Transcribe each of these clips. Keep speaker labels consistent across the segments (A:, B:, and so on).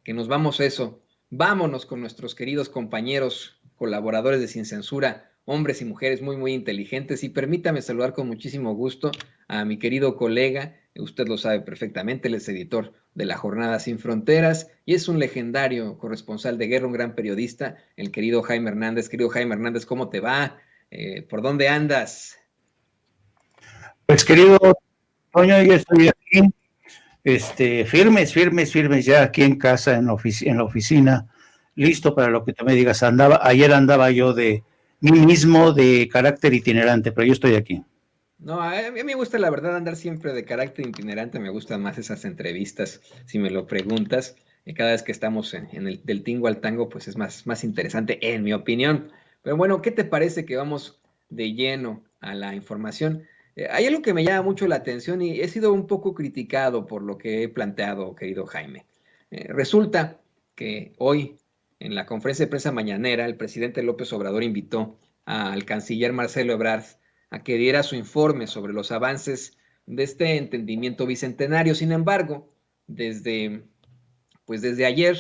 A: que nos vamos eso. Vámonos con nuestros queridos compañeros, colaboradores de Sin Censura, hombres y mujeres muy, muy inteligentes. Y permítame saludar con muchísimo gusto a mi querido colega, usted lo sabe perfectamente, él es editor de La Jornada Sin Fronteras y es un legendario corresponsal de guerra, un gran periodista, el querido Jaime Hernández. Querido Jaime Hernández, ¿cómo te va? ¿Por dónde andas?
B: Pues querido Toño, yo estoy aquí, firmes ya aquí en casa, en la oficina, listo para lo que tú me digas. Ayer andaba yo de mí mismo, de carácter itinerante, pero yo estoy aquí.
A: No, a mí me gusta la verdad andar siempre de carácter itinerante, me gustan más esas entrevistas, si me lo preguntas. Cada vez que estamos en el del tingo al tango, pues es más interesante, en mi opinión. Pero bueno, ¿qué te parece que vamos de lleno a la información? Hay algo que me llama mucho la atención y he sido un poco criticado por lo que he planteado, querido Jaime. Resulta que hoy, en la conferencia de prensa mañanera, el presidente López Obrador invitó al canciller Marcelo Ebrard a que diera su informe sobre los avances de este entendimiento bicentenario. Sin embargo, desde ayer,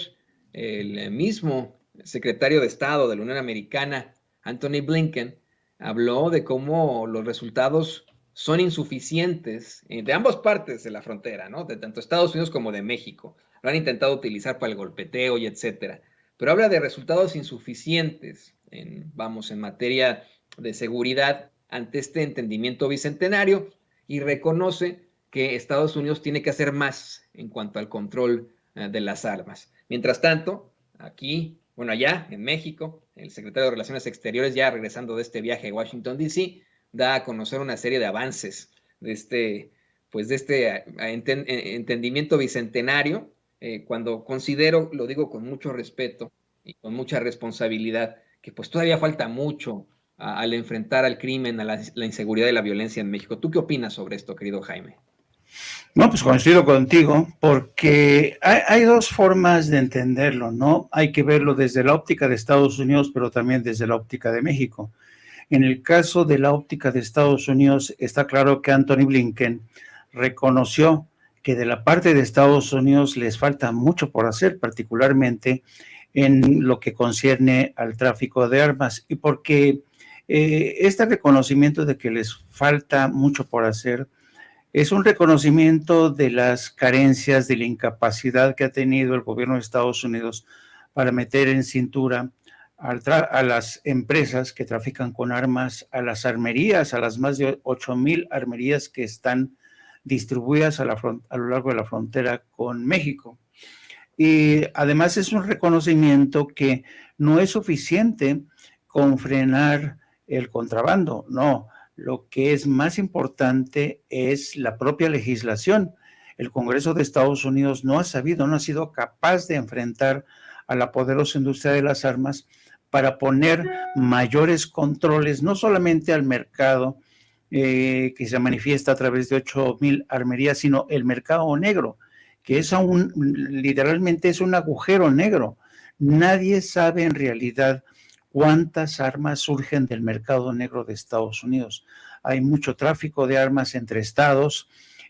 A: el mismo secretario de Estado de la Unión Americana, Anthony Blinken, habló de cómo los resultados son insuficientes de ambas partes de la frontera, ¿no? De tanto Estados Unidos como de México. Lo han intentado utilizar para el golpeteo y etcétera. Pero habla de resultados insuficientes en materia de seguridad ante este entendimiento bicentenario y reconoce que Estados Unidos tiene que hacer más en cuanto al control de las armas. Mientras tanto, aquí, allá en México, el secretario de Relaciones Exteriores, ya regresando de este viaje a Washington, D.C., da a conocer una serie de avances de este entendimiento bicentenario, cuando considero, lo digo con mucho respeto y con mucha responsabilidad, que pues todavía falta mucho al enfrentar al crimen, a la inseguridad y la violencia en México. ¿Tú qué opinas sobre esto, querido Jaime?
B: No, pues coincido contigo, porque hay dos formas de entenderlo, ¿no? Hay que verlo desde la óptica de Estados Unidos, pero también desde la óptica de México. En el caso de la óptica de Estados Unidos, está claro que Anthony Blinken reconoció que de la parte de Estados Unidos les falta mucho por hacer, particularmente en lo que concierne al tráfico de armas, y porque este reconocimiento de que les falta mucho por hacer es un reconocimiento de las carencias, de la incapacidad que ha tenido el gobierno de Estados Unidos para meter en cintura a las empresas que trafican con armas, a las armerías, a las más de 8,000 armerías que están distribuidas a lo largo de la frontera con México. Y además es un reconocimiento que no es suficiente con frenar el contrabando, no. Lo que es más importante es la propia legislación. El Congreso de Estados Unidos no ha sido capaz de enfrentar a la poderosa industria de las armas para poner mayores controles, no solamente al mercado que se manifiesta a través de 8,000 armerías, sino el mercado negro, que es literalmente es un agujero negro. Nadie sabe en realidad cuántas armas surgen del mercado negro de Estados Unidos. Hay mucho tráfico de armas entre estados,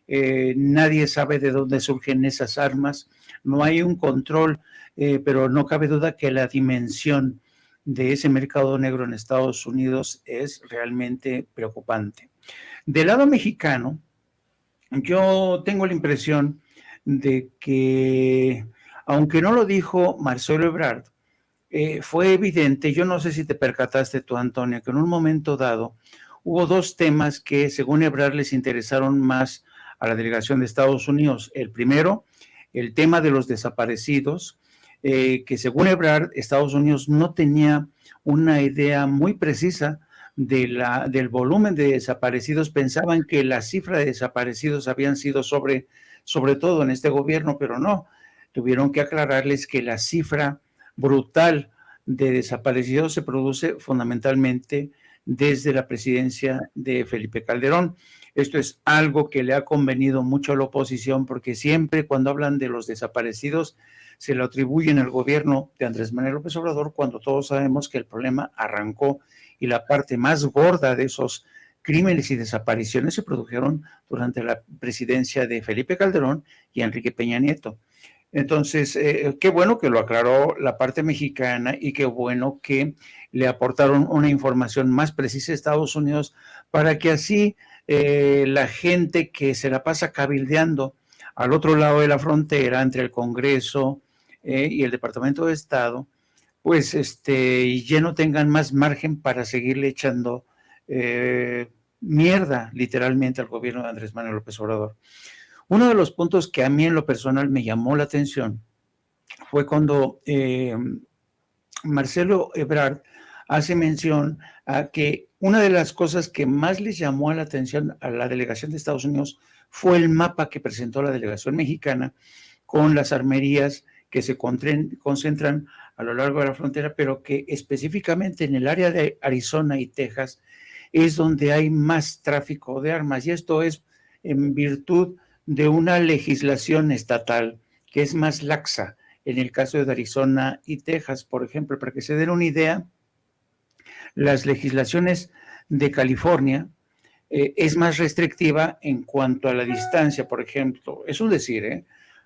B: nadie sabe de dónde surgen esas armas, no hay un control, pero no cabe duda que la dimensión de ese mercado negro en Estados Unidos es realmente preocupante. Del lado mexicano, yo tengo la impresión de que, aunque no lo dijo Marcelo Ebrard, fue evidente, yo no sé si te percataste tú, Antonio, que en un momento dado hubo dos temas que, según Ebrard, les interesaron más a la delegación de Estados Unidos. El primero, el tema de los desaparecidos, que según Ebrard, Estados Unidos no tenía una idea muy precisa del volumen de desaparecidos. Pensaban que la cifra de desaparecidos habían sido sobre todo en este gobierno, pero no. Tuvieron que aclararles que la cifra brutal de desaparecidos se produce fundamentalmente desde la presidencia de Felipe Calderón. Esto es algo que le ha convenido mucho a la oposición, porque siempre cuando hablan de los desaparecidos se lo atribuyen al gobierno de Andrés Manuel López Obrador, cuando todos sabemos que el problema arrancó y la parte más gorda de esos crímenes y desapariciones se produjeron durante la presidencia de Felipe Calderón y Enrique Peña Nieto. Entonces, qué bueno que lo aclaró la parte mexicana y qué bueno que le aportaron una información más precisa a Estados Unidos para que así la gente que se la pasa cabildeando al otro lado de la frontera entre el Congreso y el Departamento de Estado, pues ya no tengan más margen para seguirle echando mierda literalmente al gobierno de Andrés Manuel López Obrador. Uno de los puntos que a mí en lo personal me llamó la atención fue cuando Marcelo Ebrard hace mención a que una de las cosas que más les llamó la atención a la delegación de Estados Unidos fue el mapa que presentó la delegación mexicana con las armerías que se concentran a lo largo de la frontera, pero que específicamente en el área de Arizona y Texas es donde hay más tráfico de armas, y esto es en virtud de una legislación estatal que es más laxa. En el caso de Arizona y Texas, por ejemplo, para que se den una idea, las legislaciones de California es más restrictiva en cuanto a la distancia, por ejemplo. Es un decir,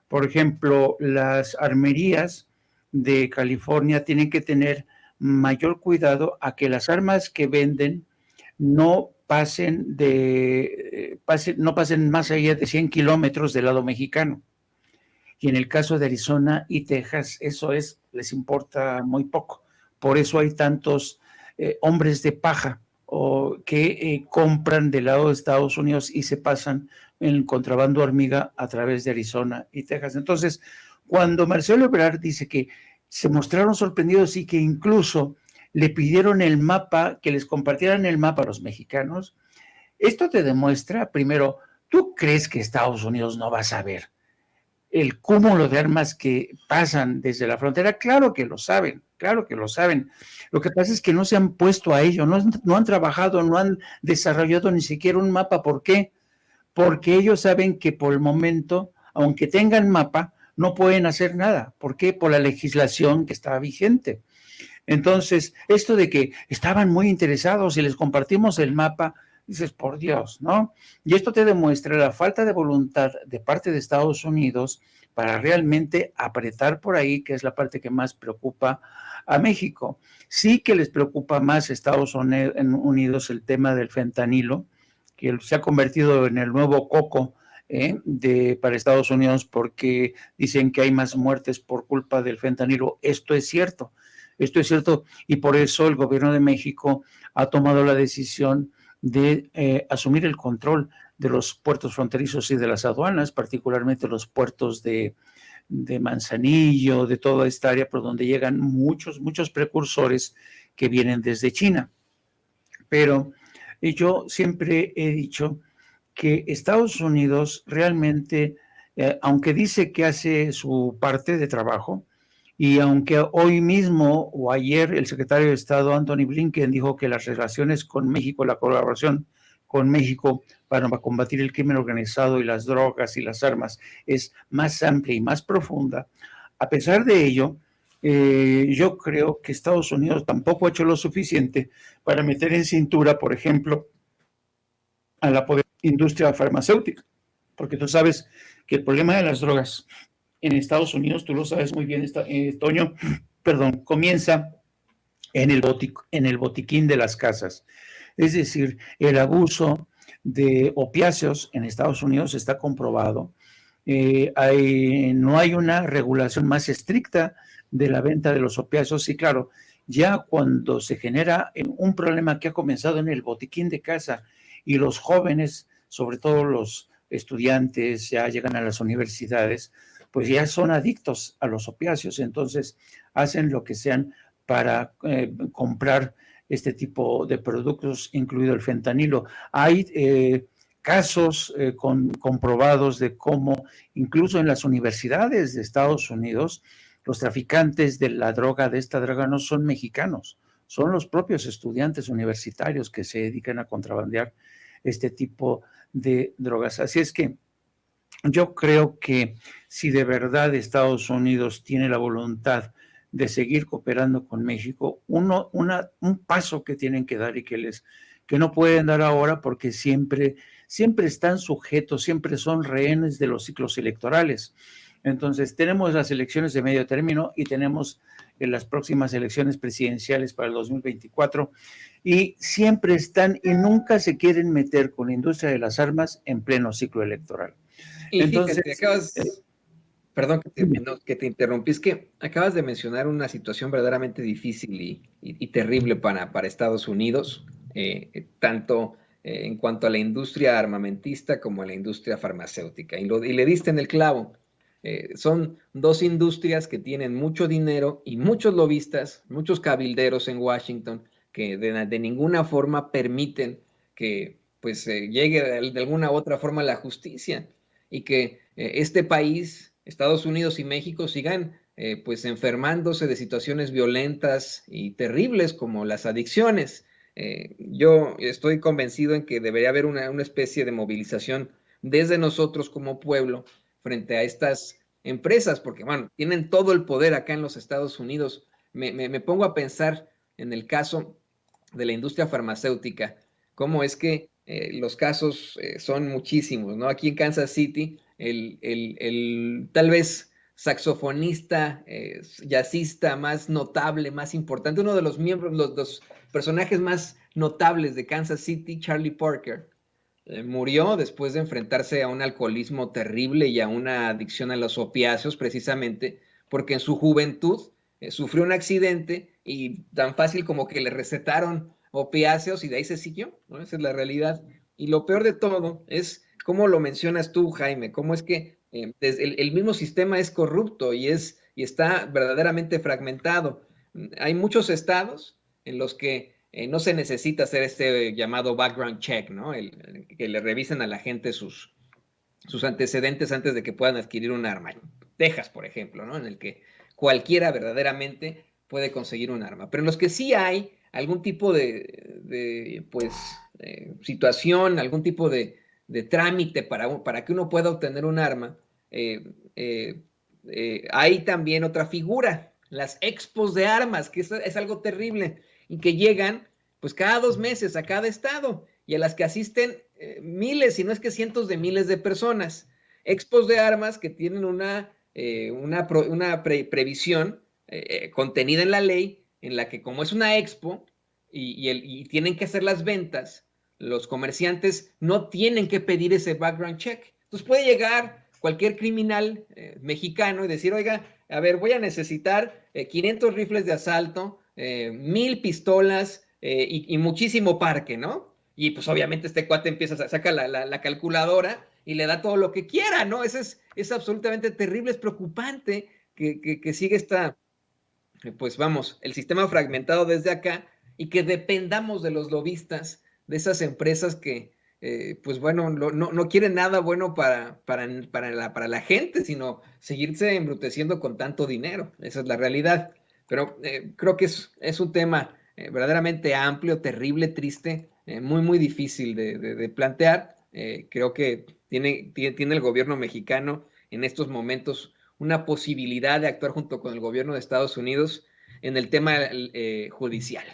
B: por ejemplo, las armerías de California tienen que tener mayor cuidado a que las armas que venden no pasen más allá de 100 kilómetros del lado mexicano. Y en el caso de Arizona y Texas, eso les importa muy poco. Por eso hay tantos hombres de paja que compran del lado de Estados Unidos y se pasan en el contrabando hormiga a través de Arizona y Texas. Entonces, cuando Marcelo Ebrard dice que se mostraron sorprendidos y que incluso le pidieron el mapa, que les compartieran el mapa a los mexicanos, esto te demuestra, primero, ¿tú crees que Estados Unidos no va a saber el cúmulo de armas que pasan desde la frontera? Claro que lo saben, claro que lo saben. Lo que pasa es que no se han puesto a ello, no han trabajado, no han desarrollado ni siquiera un mapa. ¿Por qué? Porque ellos saben que por el momento, aunque tengan mapa, no pueden hacer nada. ¿Por qué? Por la legislación que está vigente. Entonces, esto de que estaban muy interesados y les compartimos el mapa, dices, por Dios, ¿no? Y esto te demuestra la falta de voluntad de parte de Estados Unidos para realmente apretar por ahí, que es la parte que más preocupa a México. Sí que les preocupa más a Estados Unidos el tema del fentanilo, que se ha convertido en el nuevo coco para Estados Unidos, porque dicen que hay más muertes por culpa del fentanilo. Esto es cierto, y por eso el gobierno de México ha tomado la decisión de asumir el control de los puertos fronterizos y de las aduanas, particularmente los puertos de Manzanillo, de toda esta área por donde llegan muchos precursores que vienen desde China. Pero yo siempre he dicho que Estados Unidos realmente, aunque dice que hace su parte de trabajo, y aunque hoy mismo o ayer el secretario de Estado Anthony Blinken dijo que las relaciones con México, la colaboración con México para combatir el crimen organizado y las drogas y las armas es más amplia y más profunda, a pesar de ello, yo creo que Estados Unidos tampoco ha hecho lo suficiente para meter en cintura, por ejemplo, a la industria farmacéutica, porque tú sabes que el problema de las drogas en Estados Unidos, tú lo sabes muy bien, Toño, comienza en el botiquín de las casas. Es decir, el abuso de opiáceos en Estados Unidos está comprobado. No hay una regulación más estricta de la venta de los opiáceos, y claro, ya cuando se genera un problema que ha comenzado en el botiquín de casa y los jóvenes, sobre todo los estudiantes, ya llegan a las universidades, pues ya son adictos a los opiáceos, entonces hacen lo que sean para comprar este tipo de productos, incluido el fentanilo. Hay casos comprobados de cómo incluso en las universidades de Estados Unidos, los traficantes de esta droga no son mexicanos, son los propios estudiantes universitarios que se dedican a contrabandear este tipo de drogas. Así es que yo creo que si de verdad Estados Unidos tiene la voluntad de seguir cooperando con México, un paso que tienen que dar y que no pueden dar ahora, porque siempre están sujetos, siempre son rehenes de los ciclos electorales. Entonces, tenemos las elecciones de medio término y tenemos las próximas elecciones presidenciales para el 2024 y siempre están y nunca se quieren meter con la industria de las armas en pleno ciclo electoral.
A: Y fíjate,
B: Entonces,
A: perdón
B: dime.
A: que te interrumpí, es que acabas de mencionar una situación verdaderamente difícil y terrible para Estados Unidos, tanto en cuanto a la industria armamentista como a la industria farmacéutica. Y le diste en el clavo. Son dos industrias que tienen mucho dinero y muchos lobistas, muchos cabilderos en Washington que de ninguna forma permiten que pues llegue de alguna u otra forma la justicia y que este país, Estados Unidos y México, sigan pues enfermándose de situaciones violentas y terribles como las adicciones. Yo estoy convencido en que debería haber una especie de movilización desde nosotros como pueblo frente a estas empresas, porque bueno, tienen todo el poder acá en los Estados Unidos. Me pongo a pensar en el caso de la industria farmacéutica, cómo es que los casos son muchísimos, ¿no? Aquí en Kansas City, tal vez saxofonista, jazzista más notable, más importante, uno de los miembros, los personajes más notables de Kansas City, Charlie Parker, murió después de enfrentarse a un alcoholismo terrible y a una adicción a los opiáceos, precisamente porque en su juventud sufrió un accidente y tan fácil como que le recetaron opiáceos y de ahí se siguió, ¿no? Esa es la realidad. Y lo peor de todo es cómo lo mencionas tú, Jaime, cómo es que el mismo sistema es corrupto y está verdaderamente fragmentado. Hay muchos estados en los que no se necesita hacer este llamado background check, ¿no? Que le revisen a la gente sus antecedentes antes de que puedan adquirir un arma. Texas, por ejemplo, ¿no? En el que cualquiera verdaderamente puede conseguir un arma. Pero en los que sí hay algún tipo de pues, situación, algún tipo de trámite para que uno pueda obtener un arma, hay también otra figura, las expos de armas, que es algo terrible, y que llegan pues cada 2 meses a cada estado, y a las que asisten miles, si no es que cientos de miles de personas. Expos de armas que tienen una previsión contenida en la ley, en la que como es una expo y tienen que hacer las ventas, los comerciantes no tienen que pedir ese background check. Entonces puede llegar cualquier criminal mexicano y decir, oiga, a ver, voy a necesitar 500 rifles de asalto, 1000 pistolas y muchísimo parque, ¿no? Y pues obviamente este cuate saca la calculadora y le da todo lo que quiera, ¿no? Eso es absolutamente terrible, es preocupante que siga pues vamos, el sistema fragmentado desde acá y que dependamos de los lobistas, de esas empresas que, pues bueno, no quieren nada bueno para la gente, sino seguirse embruteciendo con tanto dinero. Esa es la realidad. Pero creo que es un tema verdaderamente amplio, terrible, triste, muy difícil de plantear. Creo que tiene el gobierno mexicano en estos momentos una posibilidad de actuar junto con el gobierno de Estados Unidos en el tema judicial.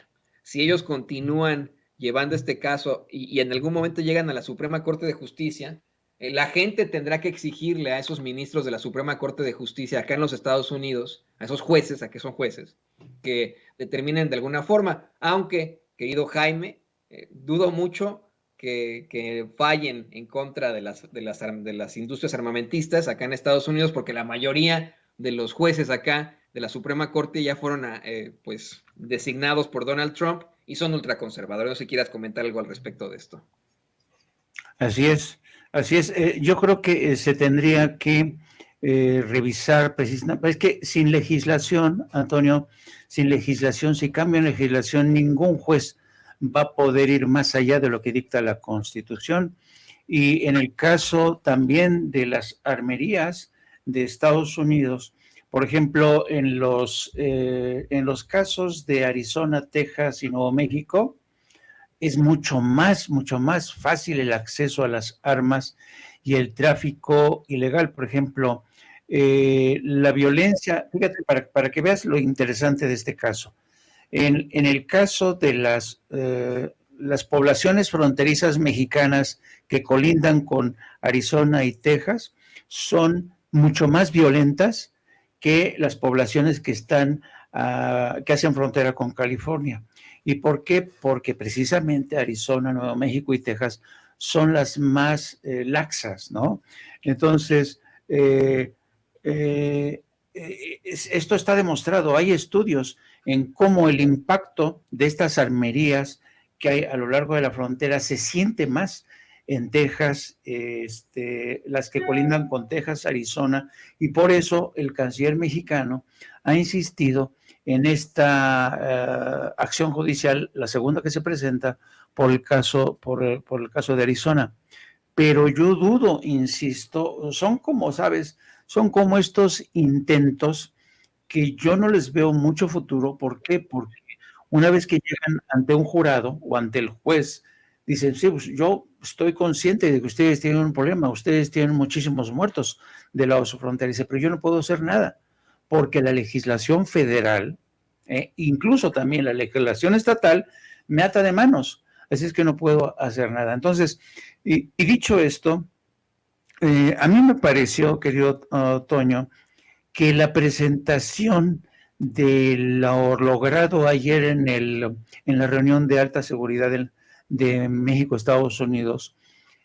A: Si ellos continúan llevando este caso y en algún momento llegan a la Suprema Corte de Justicia, la gente tendrá que exigirle a esos ministros de la Suprema Corte de Justicia acá en los Estados Unidos, a esos jueces, a que son jueces, que determinen de alguna forma, aunque, querido Jaime, dudo mucho que fallen en contra de las industrias armamentistas acá en Estados Unidos, porque la mayoría de los jueces acá de la Suprema Corte ya fueron pues designados por Donald Trump y son ultraconservadores. No sé si quieras comentar algo al respecto de esto.
B: Así es, así es. Yo creo que se tendría que revisar precisamente, es que sin legislación, Antonio, sin legislación, si cambia legislación, ningún juez va a poder ir más allá de lo que dicta la Constitución. Y en el caso también de las armerías de Estados Unidos, por ejemplo, en los casos de Arizona, Texas y Nuevo México, es mucho más fácil el acceso a las armas y el tráfico ilegal. Por ejemplo, la violencia, fíjate, para que veas lo interesante de este caso. En el caso de las poblaciones fronterizas mexicanas que colindan con Arizona y Texas, son mucho más violentas que las poblaciones que están, que hacen frontera con California. ¿Y por qué? Porque precisamente Arizona, Nuevo México y Texas son las más laxas, ¿no? Entonces, esto está demostrado. Hay estudios en cómo el impacto de estas armerías que hay a lo largo de la frontera se siente más en Texas, las que colindan con Texas, Arizona, y por eso el canciller mexicano ha insistido en esta acción judicial, la segunda que se presenta por el caso, por el caso de Arizona. Pero yo dudo, insisto, son como, ¿sabes? Son como estos intentos que yo no les veo mucho futuro. ¿Por qué? Porque una vez que llegan ante un jurado o ante el juez, dicen, sí, pues yo estoy consciente de que ustedes tienen un problema, ustedes tienen muchísimos muertos del lado de su frontera, dice, pero yo no puedo hacer nada, porque la legislación federal, incluso también la legislación estatal, me ata de manos, así es que no puedo hacer nada. Entonces, y dicho esto, a mí me pareció, querido Toño, que la presentación de lo logrado ayer en la reunión de alta seguridad de México-Estados Unidos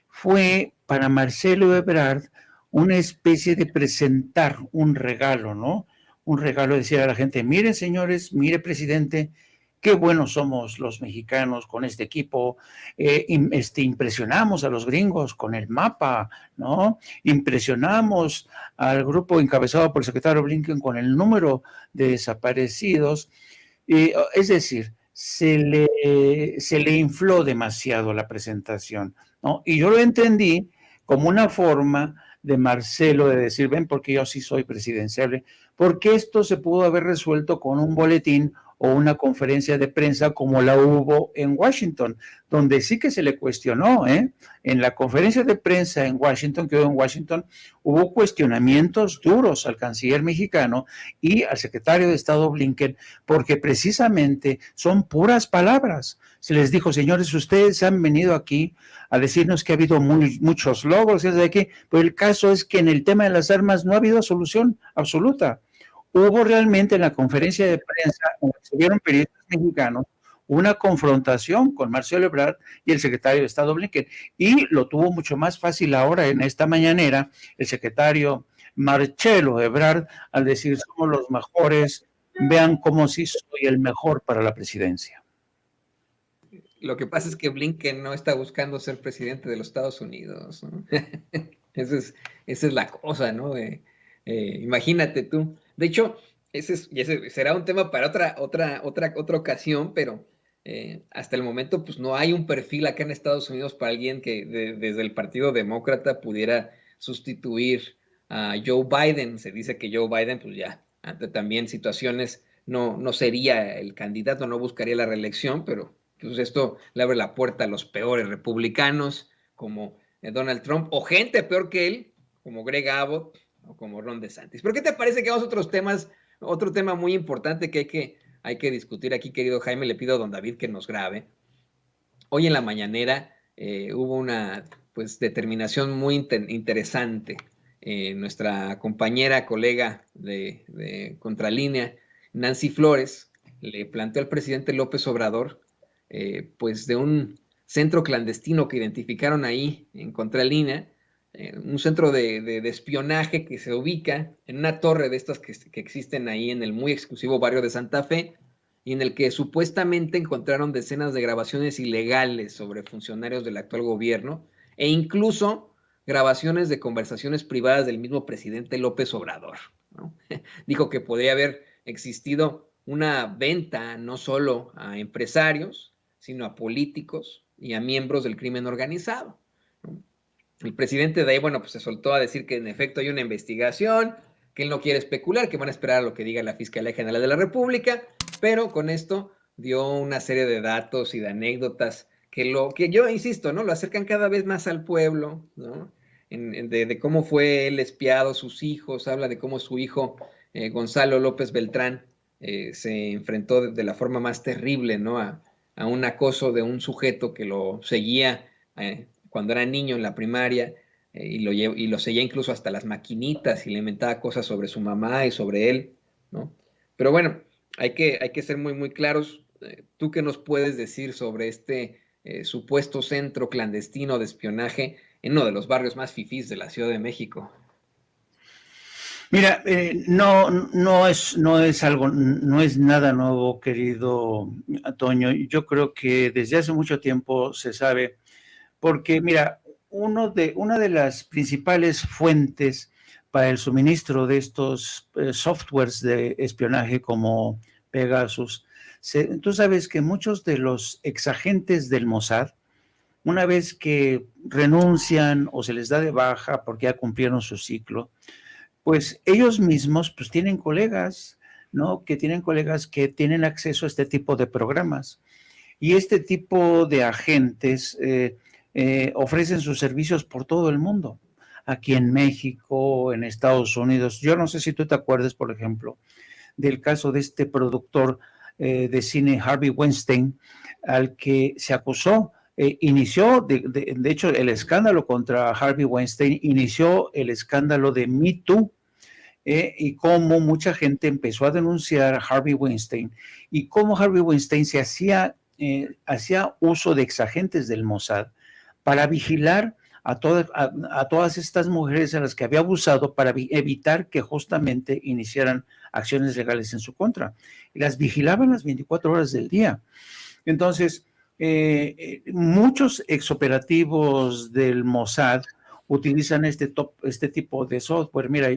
B: fue para Marcelo Ebrard una especie de presentar un regalo, ¿no? Un regalo, decir a la gente, miren señores, mire presidente, qué buenos somos los mexicanos con este equipo, impresionamos a los gringos con el mapa, ¿no? Impresionamos al grupo encabezado por el secretario Blinken con el número de desaparecidos, es decir, se le infló demasiado la presentación, ¿no? Y yo lo entendí como una forma de Marcelo de decir, ven, porque yo sí soy presidenciable, porque esto se pudo haber resuelto con un boletín o una conferencia de prensa como la hubo en Washington, donde sí que se le cuestionó, ¿eh? En la conferencia de prensa en Washington, que hubo en Washington, hubo cuestionamientos duros al canciller mexicano y al secretario de Estado Blinken, porque precisamente son puras palabras. Se les dijo, señores, ustedes han venido aquí a decirnos que ha habido muchos logros, pero el caso es que en el tema de las armas no ha habido solución absoluta. Hubo realmente en la conferencia de prensa, donde se vieron periodistas mexicanos, una confrontación con Marcelo Ebrard y el secretario de Estado Blinken, y lo tuvo mucho más fácil ahora en esta mañanera el secretario Marcelo Ebrard al decir somos los mejores, vean cómo sí soy el mejor para la presidencia.
A: Lo que pasa es que Blinken no está buscando ser presidente de los Estados Unidos, ¿no? esa es la cosa, ¿no? Imagínate tú. De hecho, ese será un tema para otra ocasión, pero hasta el momento pues no hay un perfil acá en Estados Unidos para alguien que desde el Partido Demócrata pudiera sustituir a Joe Biden. Se dice que Joe Biden pues ya ante también situaciones no sería el candidato, no buscaría la reelección, pero pues esto le abre la puerta a los peores republicanos como Donald Trump o gente peor que él como Greg Abbott o como Ron DeSantis. ¿Por qué te parece que vamos a otros temas? Otro tema muy importante que hay que discutir aquí, querido Jaime, le pido a don David que nos grabe. Hoy en la mañanera hubo una pues determinación muy interesante. Nuestra compañera, colega de Contralínea, Nancy Flores, le planteó al presidente López Obrador pues de un centro clandestino que identificaron ahí en Contralínea, un centro de espionaje que se ubica en una torre de estas que existen ahí en el muy exclusivo barrio de Santa Fe, y en el que supuestamente encontraron decenas de grabaciones ilegales sobre funcionarios del actual gobierno e incluso grabaciones de conversaciones privadas del mismo presidente López Obrador, ¿no? Dijo que podría haber existido una venta no solo a empresarios, sino a políticos y a miembros del crimen organizado, ¿no? El presidente de ahí, bueno, pues se soltó a decir que en efecto hay una investigación, que él no quiere especular, que van a esperar a lo que diga la Fiscalía General de la República, pero con esto dio una serie de datos y de anécdotas que yo insisto, ¿no? Lo acercan cada vez más al pueblo, ¿no? De cómo fue él espiado, sus hijos, habla de cómo su hijo Gonzalo López Beltrán se enfrentó de la forma más terrible, ¿no? A un acoso de un sujeto que lo seguía cuando era niño en la primaria, y lo seguía incluso hasta las maquinitas y le inventaba cosas sobre su mamá y sobre él, ¿no? Pero bueno, hay que ser muy, muy claros. ¿Tú qué nos puedes decir sobre este supuesto centro clandestino de espionaje en uno de los barrios más fifís de la Ciudad de México?
B: Mira, no es algo, no es nada nuevo, querido Toño. Yo creo que desde hace mucho tiempo se sabe, porque mira, una de las principales fuentes para el suministro de estos softwares de espionaje como Pegasus, tú sabes que muchos de los exagentes del Mossad, una vez que renuncian o se les da de baja porque ya cumplieron su ciclo, pues ellos mismos pues tienen colegas, ¿no? Que tienen colegas que tienen acceso a este tipo de programas. Y este tipo de agentes ofrecen sus servicios por todo el mundo. Aquí en México, en Estados Unidos. Yo no sé si tú te acuerdas, por ejemplo, del caso de este productor de cine Harvey Weinstein, al que se acusó. Inició, de hecho, el escándalo contra Harvey Weinstein inició el escándalo de Me Too, y cómo mucha gente empezó a denunciar a Harvey Weinstein y cómo Harvey Weinstein se hacía uso de exagentes del Mossad para vigilar a todas estas mujeres a las que había abusado para evitar que justamente iniciaran acciones legales en su contra. Las vigilaban las 24 horas del día. Entonces, muchos exoperativos del Mossad utilizan este tipo de software. Mira,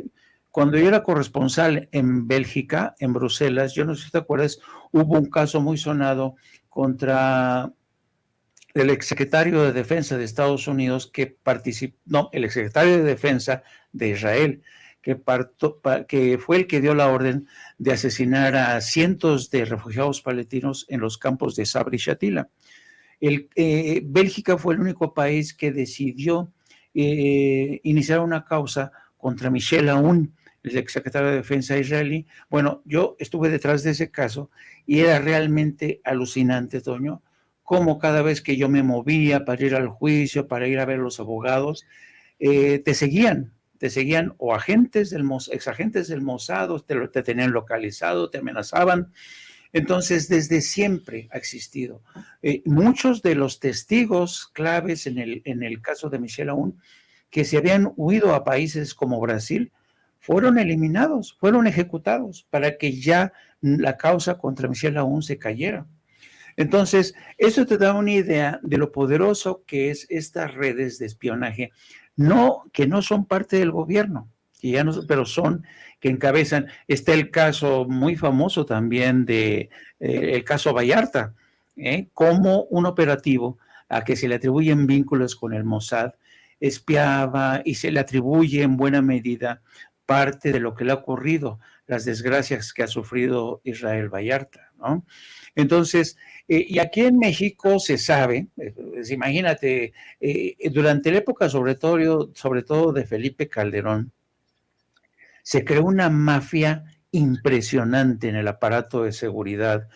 B: cuando yo era corresponsal en Bélgica, en Bruselas, yo no sé si te acuerdas, hubo un caso muy sonado contra el exsecretario de Defensa de Estados Unidos el exsecretario de Defensa de Israel, que fue el que dio la orden de asesinar a cientos de refugiados palestinos en los campos de Sabra y Shatila. Bélgica fue el único país que decidió iniciar una causa contra Michel Aoun, el exsecretario de Defensa israelí. Bueno, yo estuve detrás de ese caso y era realmente alucinante, Toño, cómo cada vez que yo me movía para ir al juicio, para ir a ver a los abogados, te seguían o exagentes del Mossad, te tenían localizado, te amenazaban. Entonces, desde siempre ha existido. Muchos de los testigos claves en el caso de Michel Aoun, que se habían huido a países como Brasil, fueron eliminados, fueron ejecutados para que ya la causa contra Michel Aoun se cayera. Entonces, eso te da una idea de lo poderoso que es estas redes de espionaje, que no son parte del gobierno, pero que encabezan. Está el caso muy famoso también el caso Vallarta, como un operativo a que se le atribuyen vínculos con el Mossad, espiaba y se le atribuye en buena medida parte de lo que le ha ocurrido, las desgracias que ha sufrido Israel Vallarta, ¿no? Entonces, y aquí en México se sabe, imagínate, durante la época sobre todo de Felipe Calderón, se creó una mafia impresionante en el aparato de seguridad,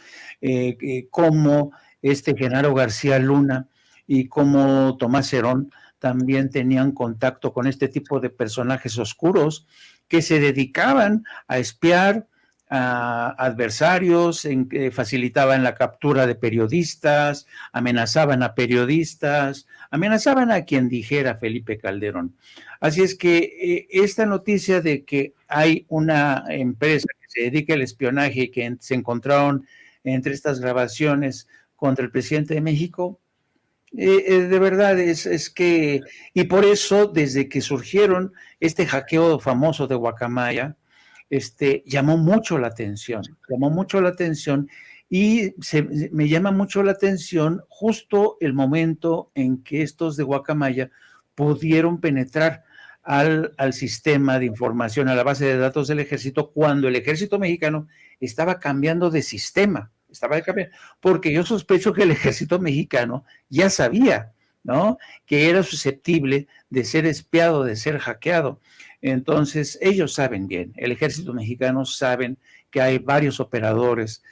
B: como Genaro García Luna y como Tomás Herón también tenían contacto con este tipo de personajes oscuros que se dedicaban a espiar a adversarios, facilitaban la captura de periodistas, amenazaban a periodistas, amenazaban a quien dijera Felipe Calderón. Así es que esta noticia de que hay una empresa que se dedica al espionaje y que se encontraron entre estas grabaciones contra el presidente de México, de verdad es que, y por eso desde que surgieron este hackeo famoso de Guacamaya, llamó mucho la atención y me llama mucho la atención justo el momento en que estos de Guacamaya pudieron penetrar al sistema de información, a la base de datos del ejército, cuando el ejército mexicano estaba cambiando de sistema, porque yo sospecho que el ejército mexicano ya sabía, ¿no?, que era susceptible de ser espiado, de ser hackeado. Entonces, ellos saben bien, el ejército mexicano saben que hay varios operadores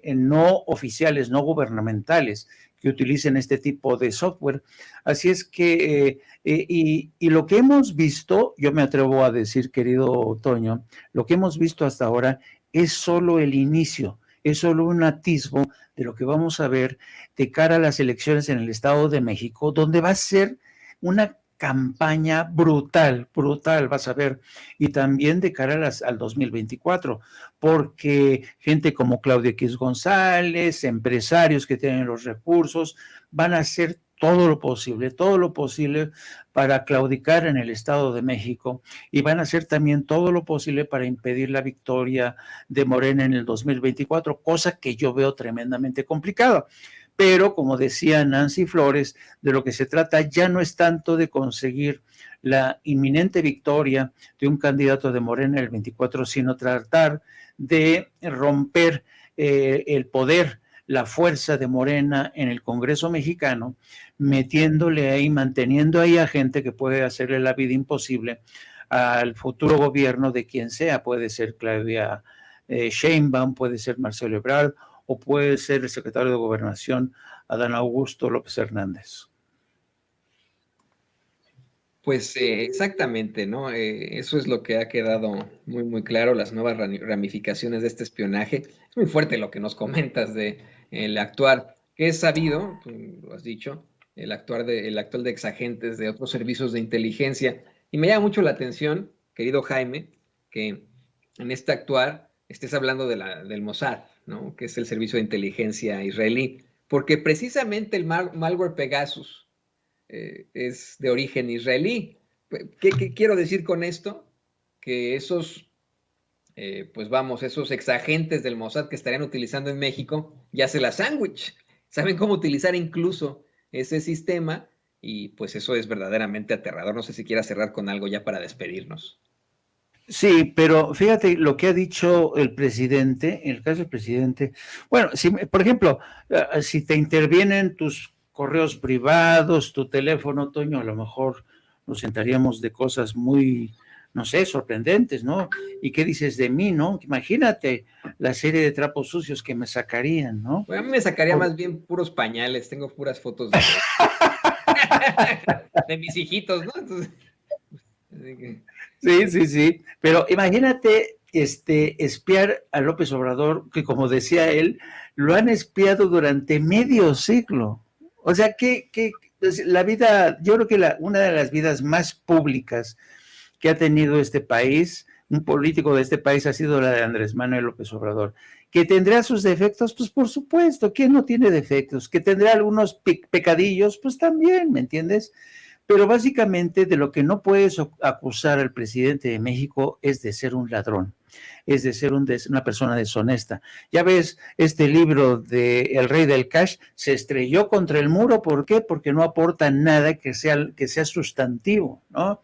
B: no oficiales, no gubernamentales, que utilicen este tipo de software. Así es que, y lo que hemos visto, yo me atrevo a decir, querido Toño, lo que hemos visto hasta ahora es solo el inicio, es solo un atisbo de lo que vamos a ver de cara a las elecciones en el Estado de México, donde va a ser una campaña brutal, brutal, vas a ver, y también de cara al 2024, porque gente como Claudia X González, empresarios que tienen los recursos, van a hacer todo lo posible para claudicar en el Estado de México y van a hacer también todo lo posible para impedir la victoria de Morena en el 2024, cosa que yo veo tremendamente complicada. Pero, como decía Nancy Flores, de lo que se trata ya no es tanto de conseguir la inminente victoria de un candidato de Morena en el 24, sino tratar de romper el poder, la fuerza de Morena en el Congreso mexicano, metiéndole ahí, manteniendo ahí a gente que puede hacerle la vida imposible al futuro gobierno de quien sea. Puede ser Claudia Sheinbaum, puede ser Marcelo Ebrard, o puede ser el secretario de Gobernación, Adán Augusto López Hernández.
A: Pues exactamente, ¿no? Eso es lo que ha quedado muy, muy claro, las nuevas ramificaciones de este espionaje. Es muy fuerte lo que nos comentas de el actuar, que es sabido, tú lo has dicho, el actual de exagentes de otros servicios de inteligencia. Y me llama mucho la atención, querido Jaime, que en este actuar estés hablando del Mossad, ¿no? Que es el servicio de inteligencia israelí, porque precisamente el malware Pegasus es de origen israelí. ¿Qué quiero decir con esto? Que esos, pues vamos, esos exagentes del Mossad que estarían utilizando en México ya se la sándwich. Saben cómo utilizar incluso ese sistema y pues eso es verdaderamente aterrador. No sé si quieras cerrar con algo ya para despedirnos.
B: Sí, pero fíjate lo que ha dicho el presidente, en el caso del presidente, bueno, si, por ejemplo, si te intervienen tus correos privados, tu teléfono, Toño, a lo mejor nos sentaríamos de cosas muy, no sé, sorprendentes, ¿no? ¿Y qué dices de mí, no? Imagínate la serie de trapos sucios que me sacarían, ¿no?
A: Bueno, a mí me sacaría más bien puros pañales, tengo puras fotos de mis hijitos, ¿no? Entonces,
B: Sí, pero imagínate espiar a López Obrador, que como decía él, lo han espiado durante medio siglo. O sea, pues, la vida, yo creo que una de las vidas más públicas que ha tenido este país, un político de este país, ha sido la de Andrés Manuel López Obrador. ¿Que tendrá sus defectos? Pues por supuesto, ¿quién no tiene defectos? ¿Que tendrá algunos pecadillos? Pues también, ¿me entiendes? Pero básicamente de lo que no puedes acusar al presidente de México es de ser un ladrón, es de ser una persona deshonesta. Ya ves, este libro de El Rey del Cash se estrelló contra el muro. ¿Por qué? Porque no aporta nada que sea sustantivo, ¿no?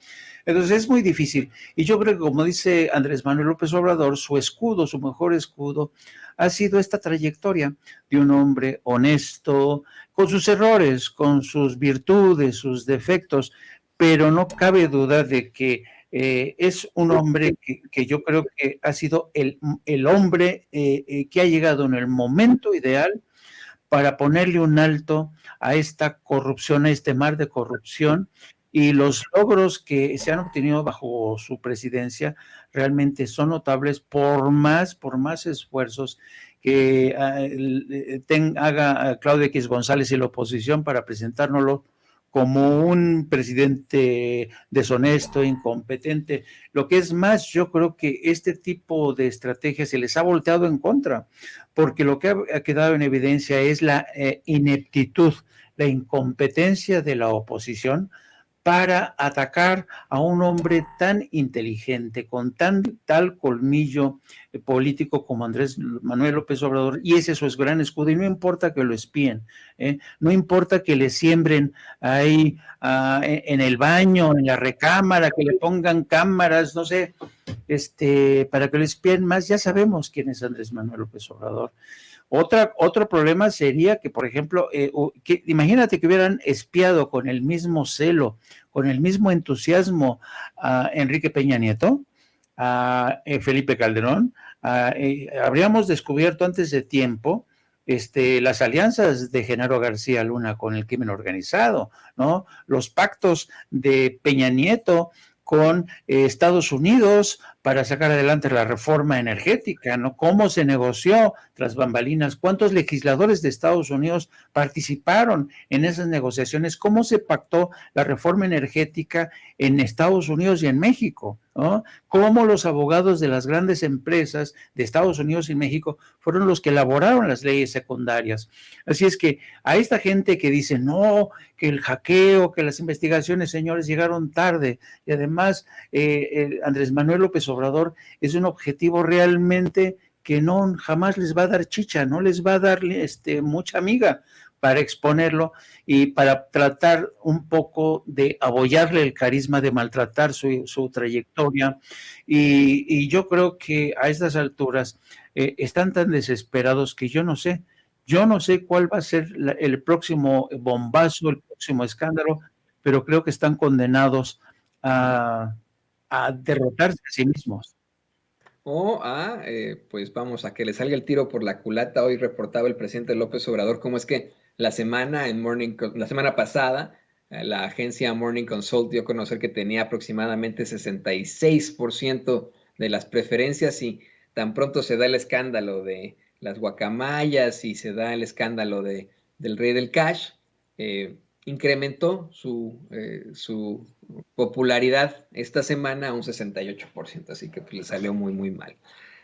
B: Entonces es muy difícil. Y yo creo que, como dice Andrés Manuel López Obrador, su escudo, su mejor escudo, ha sido esta trayectoria de un hombre honesto, con sus errores, con sus virtudes, sus defectos, pero no cabe duda de que es un hombre que yo creo que ha sido el hombre que ha llegado en el momento ideal para ponerle un alto a esta corrupción, a este mar de corrupción, y los logros que se han obtenido bajo su presidencia realmente son notables por más esfuerzos que haga Claudia X González y la oposición para presentárnoslo como un presidente deshonesto, incompetente. Lo que es más, yo creo que este tipo de estrategias se les ha volteado en contra, porque lo que ha quedado en evidencia es la ineptitud, la incompetencia de la oposición para atacar a un hombre tan inteligente, con tal colmillo político como Andrés Manuel López Obrador, y ese es su gran escudo, y no importa que lo espíen, no importa que le siembren ahí en el baño, en la recámara, que le pongan cámaras, no sé, para que lo espíen más. Ya sabemos quién es Andrés Manuel López Obrador. Otro problema sería que, por ejemplo, imagínate que hubieran espiado con el mismo celo, con el mismo entusiasmo a Enrique Peña Nieto, a Felipe Calderón. Habríamos descubierto antes de tiempo las alianzas de Genaro García Luna con el crimen organizado, ¿no? Los pactos de Peña Nieto con Estados Unidos para sacar adelante la reforma energética, ¿no? ¿Cómo se negoció tras bambalinas? ¿Cuántos legisladores de Estados Unidos participaron en esas negociaciones? ¿Cómo se pactó la reforma energética en Estados Unidos y en México? ¿No? Cómo los abogados de las grandes empresas de Estados Unidos y México fueron los que elaboraron las leyes secundarias. Así es que a esta gente que dice, no, que el hackeo, que las investigaciones, señores, llegaron tarde, y además Andrés Manuel López Obrador es un objetivo realmente que no jamás les va a dar chicha, no les va a dar mucha amiga para exponerlo y para tratar un poco de abollarle el carisma, de maltratar su trayectoria. Y yo creo que a estas alturas están tan desesperados que yo no sé cuál va a ser el próximo bombazo, el próximo escándalo, pero creo que están condenados a derrotarse a sí mismos.
A: O pues vamos, a que le salga el tiro por la culata. Hoy reportaba el presidente López Obrador cómo es que la semana pasada, la agencia Morning Consult dio a conocer que tenía aproximadamente 66% de las preferencias, y tan pronto se da el escándalo de las guacamayas y se da el escándalo del rey del cash, incrementó su popularidad esta semana a un 68%, así que pues, le salió muy, muy mal.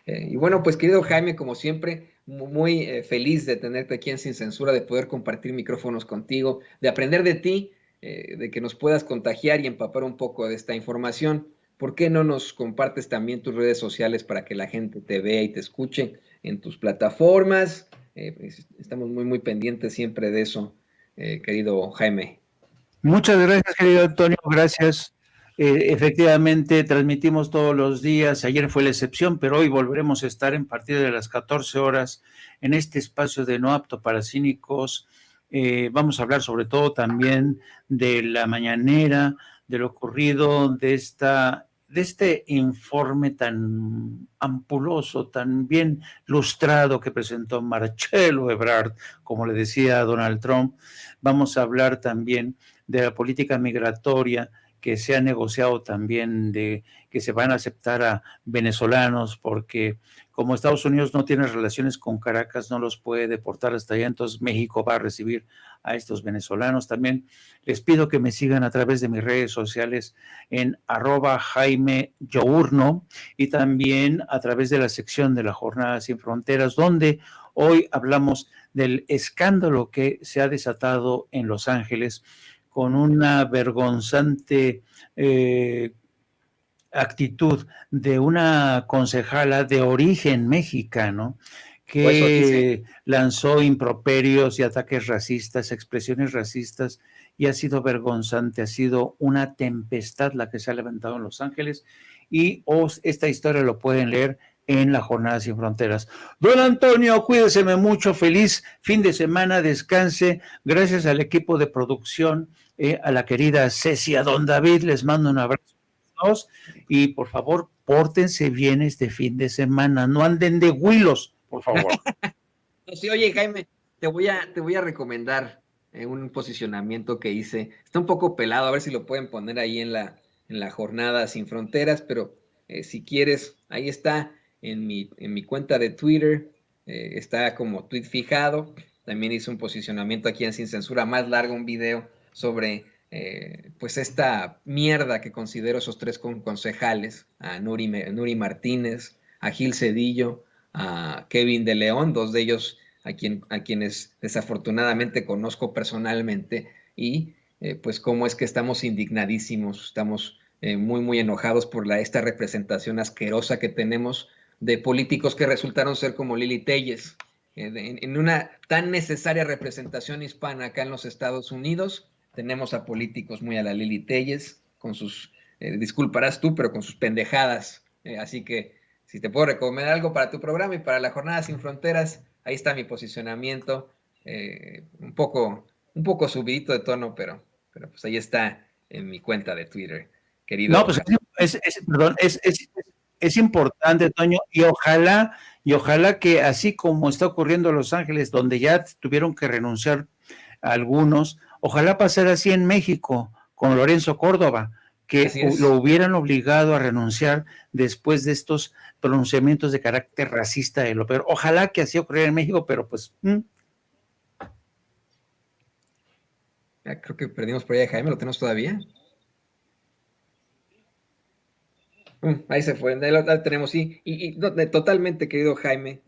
A: Y bueno, pues querido Jaime, como siempre, muy feliz de tenerte aquí en Sin Censura, de poder compartir micrófonos contigo, de aprender de ti, de que nos puedas contagiar y empapar un poco de esta información. ¿Por qué no nos compartes también tus redes sociales para que la gente te vea y te escuche en tus plataformas? Pues, estamos muy, muy pendientes siempre de eso, querido Jaime.
B: Muchas gracias, querido Antonio, gracias. Efectivamente, transmitimos todos los días. Ayer fue la excepción, pero hoy volveremos a estar a partir de las 14 horas en este espacio de No Apto para Cínicos. Vamos a hablar sobre todo también de la mañanera, de lo ocurrido, de este informe tan ampuloso, tan bien lustrado que presentó Marcelo Ebrard, como le decía Donald Trump. Vamos a hablar también de la política migratoria que se ha negociado también, de que se van a aceptar a venezolanos, porque como Estados Unidos no tiene relaciones con Caracas, no los puede deportar hasta allá, entonces México va a recibir a estos venezolanos. También les pido que me sigan a través de mis redes sociales en @Jaime y también a través de la sección de la Jornada Sin Fronteras, donde hoy hablamos del escándalo que se ha desatado en Los Ángeles con una vergonzante actitud de una concejala de origen mexicano que lanzó improperios y ataques racistas, expresiones racistas, y ha sido vergonzante, ha sido una tempestad la que se ha levantado en Los Ángeles, y esta historia lo pueden leer en la Jornada Sin Fronteras. Don Antonio, cuídese mucho, feliz fin de semana, descanse, gracias al equipo de producción, a la querida Ceci, a don David, les mando un abrazo a todos, y por favor, pórtense bien este fin de semana, no anden de huilos, por favor.
A: Sí, oye, Jaime, te voy a recomendar un posicionamiento que hice. Está un poco pelado, a ver si lo pueden poner ahí en la Jornada Sin Fronteras, pero si quieres, ahí está en mi cuenta de Twitter, está como tweet fijado. También hice un posicionamiento aquí en Sin Censura más largo, un video sobre pues esta mierda que considero esos tres concejales, a Nuri Martínez, a Gil Cedillo, a Kevin de León, dos de ellos a quienes desafortunadamente conozco personalmente, y pues cómo es que estamos indignadísimos, estamos muy, muy enojados por esta representación asquerosa que tenemos de políticos que resultaron ser como Lili Telles, en una tan necesaria representación hispana acá en los Estados Unidos. Tenemos a políticos muy a la Lili Telles, con sus, disculparás tú, pero con sus pendejadas. Así que si te puedo recomendar algo para tu programa y para la Jornada Sin Fronteras, ahí está mi posicionamiento, un poco subidito de tono, pero pues ahí está en mi cuenta de Twitter, querido.
B: No, pues perdón, es importante, Toño, y ojalá que así como está ocurriendo en Los Ángeles, donde ya tuvieron que renunciar a algunos, ojalá pasara así en México con Lorenzo Córdoba, que
A: Así
B: lo
A: es.
B: hubieran obligado a renunciar después de estos pronunciamientos de carácter racista de lo peor. Ojalá que así ocurriera en México, pero pues...
A: Ya creo que perdimos por ahí a Jaime, ¿lo tenemos todavía? Ahí se fue, ahí lo tenemos, sí. Y no, totalmente, querido Jaime,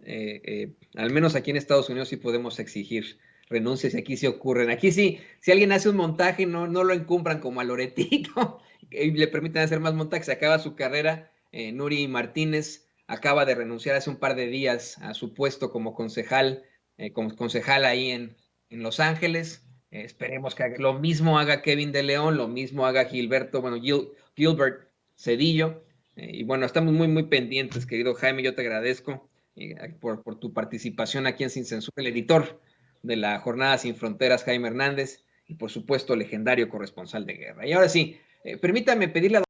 A: al menos aquí en Estados Unidos sí podemos exigir renuncias y aquí sí ocurren. Aquí sí, si alguien hace un montaje, no lo encumbran como a Loretito y le permiten hacer más montajes, se acaba su carrera. Nuri Martínez acaba de renunciar hace un par de días a su puesto como concejal ahí en Los Ángeles. Esperemos que lo mismo haga Kevin de León, lo mismo haga Gilbert Cedillo. Y bueno, estamos muy pendientes, querido Jaime, yo te agradezco por tu participación aquí en Sin Censura, el editor de la Jornada Sin Fronteras, Jaime Hernández, y por supuesto, legendario corresponsal de guerra. Y ahora sí, permítame pedirle a